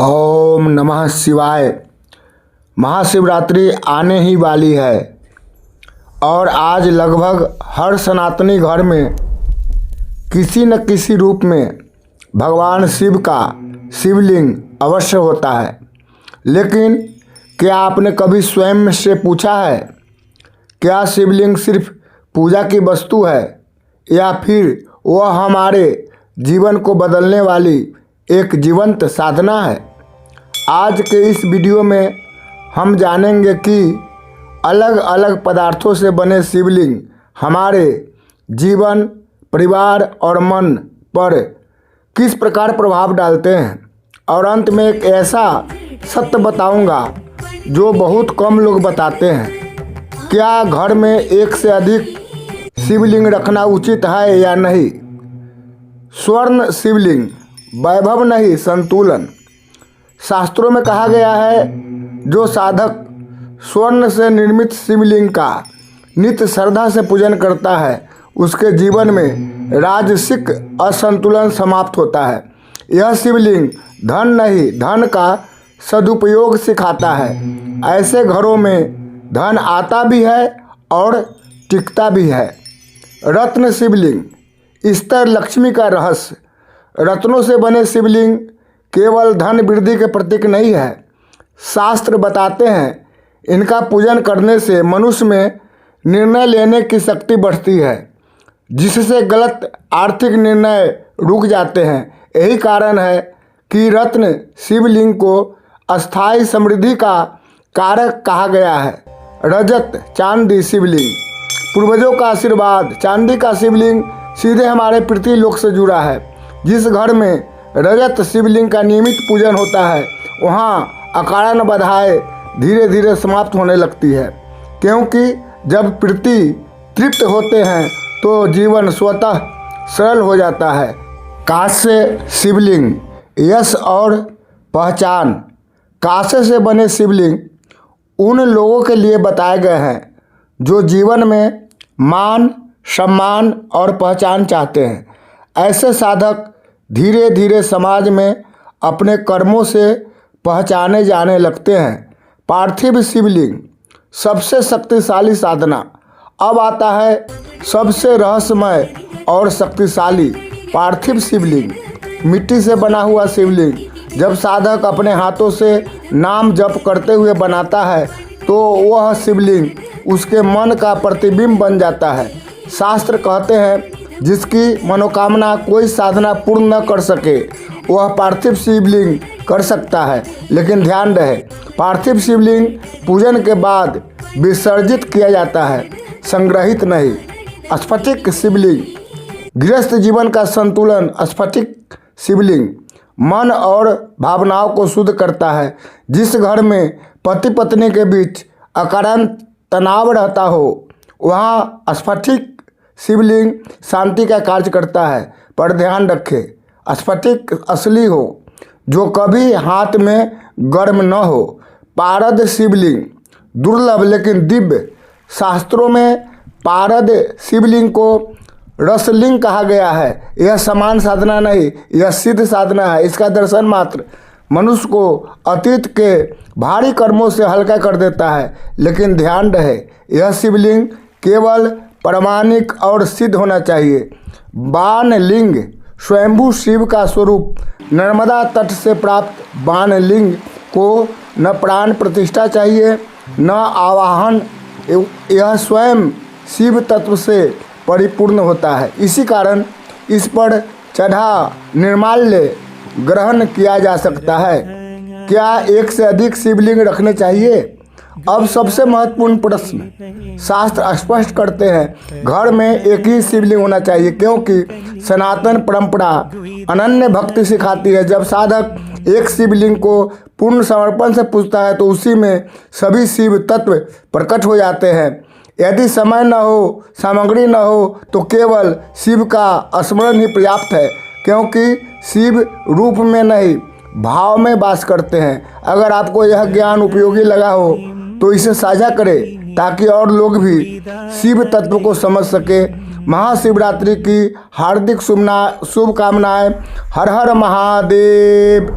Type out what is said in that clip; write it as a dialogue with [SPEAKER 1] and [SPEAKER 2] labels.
[SPEAKER 1] ओम नमः शिवाय। महाशिवरात्रि आने ही वाली है और आज लगभग हर सनातनी घर में किसी न किसी रूप में भगवान शिव का शिवलिंग अवश्य होता है। लेकिन क्या आपने कभी स्वयं से पूछा है, क्या शिवलिंग सिर्फ पूजा की वस्तु है या फिर वह हमारे जीवन को बदलने वाली एक जीवंत साधना है? आज के इस वीडियो में हम जानेंगे कि अलग अलग पदार्थों से बने शिवलिंग हमारे जीवन, परिवार और मन पर किस प्रकार प्रभाव डालते हैं, और अंत में एक ऐसा सत्य बताऊंगा जो बहुत कम लोग बताते हैं। क्या घर में एक से अधिक शिवलिंग रखना उचित है या नहीं? स्वर्ण शिवलिंग, वैभव नहीं संतुलन। शास्त्रों में कहा गया है, जो साधक स्वर्ण से निर्मित शिवलिंग का नित्य श्रद्धा से पूजन करता है उसके जीवन में राजसिक असंतुलन समाप्त होता है। यह शिवलिंग धन नहीं, धन का सदुपयोग सिखाता है। ऐसे घरों में धन आता भी है और टिकता भी है। रत्न शिवलिंग, स्तर लक्ष्मी का रहस्य। रत्नों से बने शिवलिंग केवल धन वृद्धि के प्रतीक नहीं है। शास्त्र बताते हैं, इनका पूजन करने से मनुष्य में निर्णय लेने की शक्ति बढ़ती है, जिससे गलत आर्थिक निर्णय रुक जाते हैं। यही कारण है कि रत्न शिवलिंग को अस्थायी समृद्धि का कारक कहा गया है। रजत चांदी शिवलिंग, पूर्वजों का आशीर्वाद। चांदी का शिवलिंग सीधे हमारे पृथ्वी लोक से जुड़ा है। जिस घर में रजत शिवलिंग का नियमित पूजन होता है, वहाँ अकारण बाधाएं धीरे धीरे समाप्त होने लगती है, क्योंकि जब पृथ्वी तृप्त होते हैं तो जीवन स्वतः सरल हो जाता है। कांस्य शिवलिंग, यश और पहचान। कांसे से बने शिवलिंग उन लोगों के लिए बताए गए हैं जो जीवन में मान, सम्मान और पहचान चाहते हैं। ऐसे साधक धीरे धीरे समाज में अपने कर्मों से पहचाने जाने लगते हैं। पार्थिव शिवलिंग, सबसे शक्तिशाली साधना। अब आता है सबसे रहस्यमय और शक्तिशाली पार्थिव शिवलिंग, मिट्टी से बना हुआ शिवलिंग। जब साधक अपने हाथों से नाम जप करते हुए बनाता है तो वह शिवलिंग उसके मन का प्रतिबिंब बन जाता है। शास्त्र कहते हैं, जिसकी मनोकामना कोई साधना पूर्ण न कर सके वह पार्थिव शिवलिंग कर सकता है। लेकिन ध्यान रहे, पार्थिव शिवलिंग पूजन के बाद विसर्जित किया जाता है, संग्रहित नहीं। स्फटिक शिवलिंग, गृहस्थ जीवन का संतुलन। स्फटिक शिवलिंग मन और भावनाओं को शुद्ध करता है। जिस घर में पति पत्नी के बीच अकारण तनाव रहता हो, वहाँ स्फटिक शिवलिंग शांति का कार्य करता है। पर ध्यान रखें, स्फटिक असली हो, जो कभी हाथ में गर्म न हो। पारद शिवलिंग, दुर्लभ लेकिन दिव्य। शास्त्रों में पारद शिवलिंग को रसलिंग कहा गया है। यह समान साधना नहीं, यह सिद्ध साधना है। इसका दर्शन मात्र मनुष्य को अतीत के भारी कर्मों से हल्का कर देता है। लेकिन ध्यान रहे, यह शिवलिंग केवल प्रामाणिक और सिद्ध होना चाहिए। बाणलिंग, स्वयंभू शिव का स्वरूप। नर्मदा तट से प्राप्त बाणलिंग को न प्राण प्रतिष्ठा चाहिए न आवाहन, यह स्वयं शिव तत्व से परिपूर्ण होता है। इसी कारण इस पर चढ़ा निर्माल्य ग्रहण किया जा सकता है। क्या एक से अधिक शिवलिंग रखने चाहिए? अब सबसे महत्वपूर्ण प्रश्न। शास्त्र स्पष्ट करते हैं, घर में एक ही शिवलिंग होना चाहिए, क्योंकि सनातन परंपरा अनन्य भक्ति सिखाती है। जब साधक एक शिवलिंग को पूर्ण समर्पण से पूजता है तो उसी में सभी शिव तत्व प्रकट हो जाते हैं। यदि समय न हो, सामग्री न हो, तो केवल शिव का स्मरण ही पर्याप्त है, क्योंकि शिव रूप में नहीं भाव में वास करते हैं। अगर आपको यह ज्ञान उपयोगी लगा हो तो इसे साझा करें, ताकि और लोग भी शिव तत्व को समझ सके। महाशिवरात्रि की हार्दिक शुभकामनाएं। हर हर महादेव।